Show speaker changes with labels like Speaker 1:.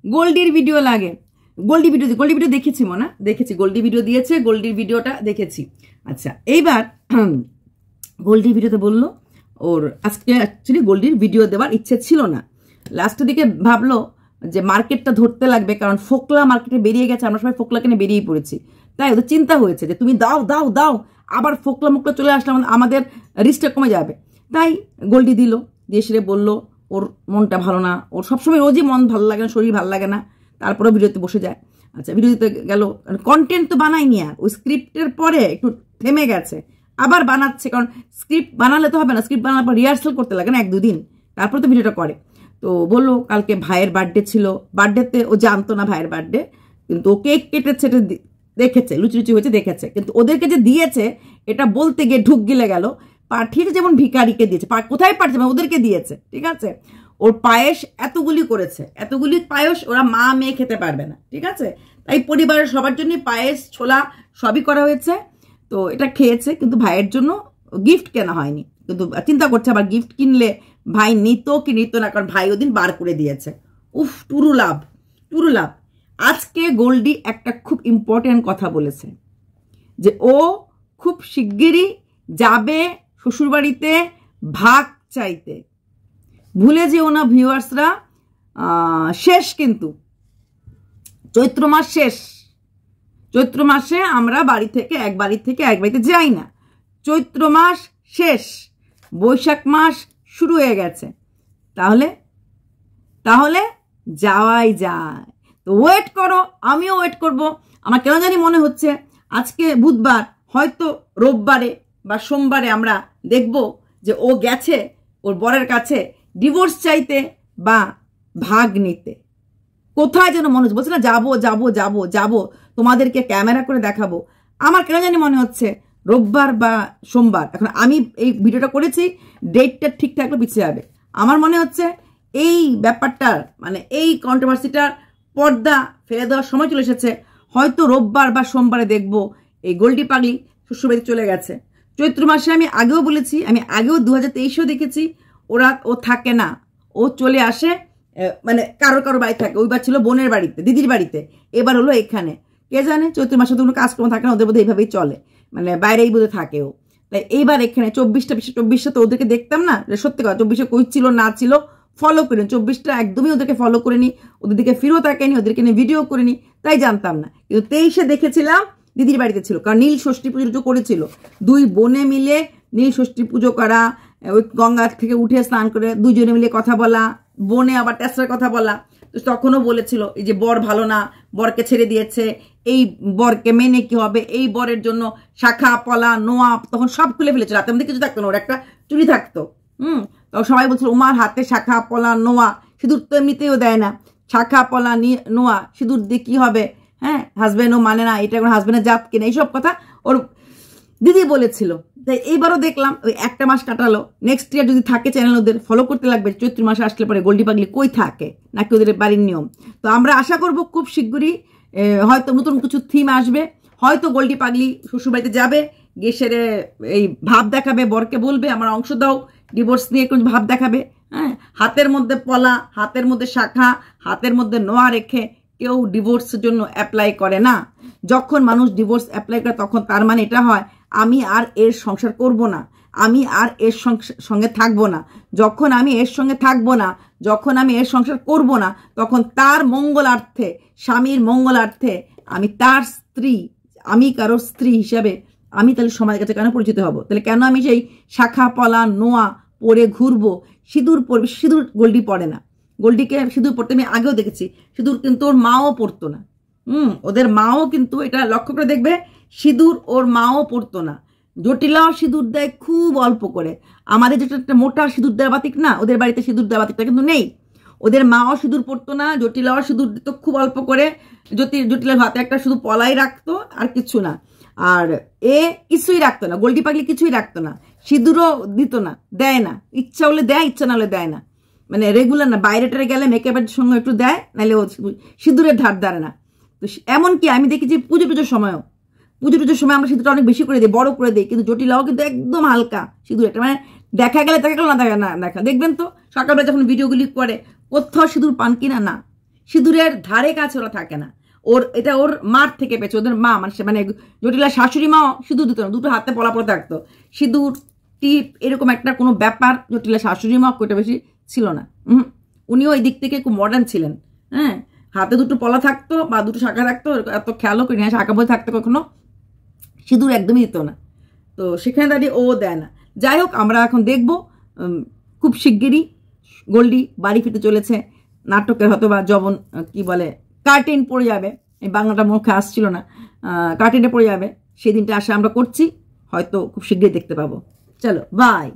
Speaker 1: গোল্ডির video লাগে। Goldie video দেখেছি মনে দেখেছি, গোল্ডি ভিডিও দিয়েছে, গোল্ডির ভিডিওটা দেখেছি। আচ্ছা, এইবার গোল্ডির ভিডিওতে বললো ওর আজকে অ্যাকচুয়ালি গোল্ডির ভিডিও দেওয়ার ইচ্ছে ছিল না, লাস্টের দিকে ভাবলো যে মার্কেটটা ধরতে লাগবে, কারণ ফোকলা মার্কেটে বেরিয়ে গেছে, আমরা সবাই ফোকলা কিনে বেরিয়ে পড়েছি। তাই ওদের চিন্তা হয়েছে যে তুমি দাও দাও দাও, আবার ফোকলা মুকলা চলে আসলে আমাদের রিস্কটা কমে যাবে। তাই গোল্ডি দিল, দিয়ে সেরে বললো ওর মনটা ভালো না, ওর সবসময় রোজই মন ভালো লাগে না, শরীর ভালো লাগে না, তারপরেও ভিডিওতে বসে যায়। আচ্ছা, ভিডিও দিতে গেল, কন্টেন্ট তো বানায়নি, আর ওই স্ক্রিপ্টের পরে একটু থেমে গেছে, আবার বানাচ্ছে, কারণ স্ক্রিপ্ট বানালে তো হবে না, স্ক্রিপ্ট বানানোর পর রিহার্সাল করতে লাগে না 1-2 দিন, তারপর তো ভিডিওটা করে। তো বললো কালকে ভাইয়ের বার্থডে ছিল, বার্থডেতে ও জানতো না ভাইয়ের বার্থডে, কিন্তু ও কেক কেটেছে, এটা দেখেছে, লুচি হয়েছে দেখেছে, কিন্তু ওদেরকে যে দিয়েছে এটা বলতে গিয়ে ঢুক গিলে গেল, পাঠিয়েছে যেমন ভিখারিকে দিয়েছে, কোথায় পাঠিয়েছে ওদেরকে দিয়েছে, ঠিক আছে। ওর পায়েস এতগুলি করেছে, এতগুলি পায়েস ওরা মা মেয়ে খেতে পারবে না, ঠিক আছে। তাই পরিবারের সবার জন্য পায়েস ছোলা সবই করা হয়েছে, তো এটা খেয়েছে, কিন্তু ভাইয়ের জন্য গিফট কেনা হয়নি। কিন্তু চিন্তা করছে আবার গিফট কিনলে ভাই নিত কি নিত না, কারণ ভাই ওদিন বার করে দিয়েছে। উফ, টুরু লাভ। আজকে গোল্ডি একটা খুব ইম্পর্টেন্ট কথা বলেছে, যে ও খুব শিগগিরই যাবে শ্বশুরবাড়িতে ভাগ চাইতে। ভুলে যেও না ভিউয়ার্সরা, শেষ কিন্তু চৈত্র মাস শেষ, চৈত্র মাসে আমরা এক বাড়িতে যাই না, চৈত্র মাস শেষ, বৈশাখ মাস শুরু হয়ে গেছে, তাহলে যাওয়াই যায়। তো ওয়েট করো, আমিও ওয়েট করব। আমার কেন জানি মনে হচ্ছে আজকে বুধবার, হয়তো রোববারে বা সোমবারে আমরা দেখব যে ও গেছে ওর বরের কাছে ডিভোর্স চাইতে বা ভাগ নিতে। কোথায় যেন মনে হচ্ছে, বলছে না যাবো তোমাদেরকে ক্যামেরা করে দেখাবো। আমার কেন জানি মনে হচ্ছে রোববার বা সোমবার। এখন আমি এই ভিডিওটা করেছি, ডেটটা ঠিক থাকলে পিছিয়ে যাবে। আমার মনে হচ্ছে এই ব্যাপারটার মানে এই কন্ট্রোভার্সিটার পর্দা ফেলে দেওয়ার সময় চলে এসেছে। হয়তো রোববার বা সোমবারে দেখবো এই গোল্ডি পাগলি শ্বশুরবাড়ি চলে গেছে। চৈত্র মাসে আমি আগেও বলেছি, আমি আগেও 2023-এও দেখেছি ও থাকে না, ও চলে আসে, মানে কারো বাড়ি থাকে। ওইবার ছিল বোনের বাড়িতে, দিদির বাড়িতে, এবার হলো এখানে। কে জানে চৈত্র মাসে তো কোনো কাজকর্ম থাকে না, ওদের বোধহয় এইভাবেই চলে, মানে বাইরেই বোধহয় থাকে ও। তাই এইবার এখানে 24টা তো ওদেরকে দেখতাম না, সত্যি কথা 24 কই ছিল না ছিল ফলো করিনি, 24টা একদমই ওদেরকে ফলো করিনি, ওদের দিকে ফিরেও তাকাইনি, ওদেরকে নিয়ে ভিডিও করিনি, তাই জানতাম না। কিন্তু 23-এ দেখেছিলাম দিদির বাড়িতে ছিল, কারণ নীল ষষ্ঠী পুজো করেছিল, 2 বোনে মিলে নীল ষষ্ঠী পুজো করা, ওই গঙ্গা থেকে উঠে স্নান করে 2 জনে মিলে কথা বলা, বোনে আবার তেসরার কথা বলা। তো তখনও বলেছিল এই যে বর ভালো না, বরকে ছেড়ে দিয়েছে, এই বরকে মেনে কি হবে, এই বরের জন্য শাখা পলা নোয়া তখন সব খুলে ফেলেছিল, রাতের মধ্যে কিছু থাকতো না, ওর একটা চুড়ি থাকতো। তখন সবাই বলছিল উমার হাতে শাখা পলা নোয়া, সিঁদুর তো এমনিতেও দেয় না, শাখা পলা নোয়া সিঁদুর দিয়ে কি হবে, হ্যাঁ হাজবেন্ডও মানে না, এটা এখন হাজবেন্ডের জাত কিনা, এইসব কথা ওর দিদি বলেছিল। তাই এইবারও দেখলাম ওই একটা মাস কাটালো, নেক্সট ইয়ার যদি থাকে চ্যানেল ওদের ফলো করতে লাগবে, চৈত্র মাসে আসলে পরে গোল্ডি পাগলি কই থাকে নাকি ওদের বাড়ির নিয়ম। তো আমরা আশা করব খুব শীঘ্রই হয়তো নতুন কিছু থিম আসবে, হয়তো গোল্ডি পাগলি শ্বশুরবাড়িতে যাবে, গিয়ে সেরে এই ভাব দেখাবে, বরকে বলবে আমার অংশ দাও, ডিভোর্স নিয়ে কোনো ভাব দেখাবে। হ্যাঁ, হাতের মধ্যে পলা, হাতের মধ্যে শাখা, হাতের মধ্যে নোয়া রেখে কেউ ডিভোর্সের জন্য অ্যাপ্লাই করে না। যখন মানুষ ডিভোর্স অ্যাপ্লাই করে তখন তার মানে এটা হয় আমি আর এর সংসার করব না, আমি আর এর সঙ্গে থাকবো না। যখন আমি এর সঙ্গে থাকবো না, যখন আমি এর সংসার করব না, তখন তার মঙ্গলার্থে, স্বামীর মঙ্গলার্থে আমি তার স্ত্রী, আমি কারোর স্ত্রী হিসাবে আমি তাহলে সমাজের কাছে কেন পরিচিত হব? তাহলে কেন আমি সেই শাখা পলা নোয়া পরে ঘুরবো? সিঁদুর পরবে, সিঁদুর গোল্ডি পড়ে না, গোল্ডিকে সিঁদুর পড়তে আমি আগেও দেখেছি, সিঁদুর কিন্তু ওর মাও পড়তো না। ওদের মাও কিন্তু এটা লক্ষ্য করে দেখবে, সিঁদুর ওর মাও পড়তো না। জটিলাও সিঁদুর দেয় খুব অল্প করে, আমাদের যেটা একটা মোটা সিঁদুর দেওয়া বাতিক না, ওদের বাড়িতে সিঁদুর দেওয়া বাতিকটা কিন্তু নেই। ওদের মাও সিঁদুর পড়তো না, জটিলাও সিঁদুর দিত খুব অল্প করে, জটিলার হাতে একটা শুধু পলাই রাখতো আর কিছু না, আর এ কিছুই রাখতো না, গোল্ডি পাগলি কিছুই রাখতো না, সিঁদুরও দিত না, দেয় না, ইচ্ছা হলে দেয়, ইচ্ছা না হলে দেয় না, মানে রেগুলার না, বাইরে টারে গেলে মেকআপের সঙ্গে একটু দেয়, নাহলে ও সিঁদুরের ধার ধারে না। তো এমনকি আমি দেখেছি পুজোর সময়ও, পুজোর সময় আমরা সিঁদুরটা অনেক বেশি করে দিই, বড় করে দিই, কিন্তু জটিলাও কিন্তু একদম হালকা সিঁদুর, একটা মানে দেখা গেলে না দেখা দেখবেন তো সকালবেলা যখন ভিডিওগুলি করে কোথাও সিঁদুর পান কিনা না, সিঁদুরের ধারে কাছে ওরা থাকে না। এটা ওর মার থেকে পেয়েছে, ওদের মা মানে জটিলার শাশুড়ি মাও সিঁদুর দিত না, দুটো হাতে পলা পড়ে থাকতো। সিঁদুর টিপ এরকম একটা কোনো ব্যাপার জটিলার শাশুড়ি মা ওইটা বেশি ছিল না। উনিও এই দিক থেকে খুব মডার্ন ছিলেন। হ্যাঁ, হাতে দুটো পলা থাকতো বা দুটো শাখা থাকতো, এত খেয়ালও করি না, শাখা বই থাকতো কখনো, সিঁদুর একদমই দিত না। তো সেখানে দাঁড়িয়ে ও দেয় না। যাই হোক, আমরা এখন দেখব খুব শিগগিরই গোল্ডি বাড়ি ফিরতে চলেছে। নাটকের হয়তো বা জবন কি বলে কার্টেন পড়ে যাবে, এই বাংলাটা মুখে আসছিল না, কার্টেনে পড়ে যাবে, সেই দিনটা আশা আমরা করছি, হয়তো খুব শিগগিরই দেখতে পাবো। চলো বাই।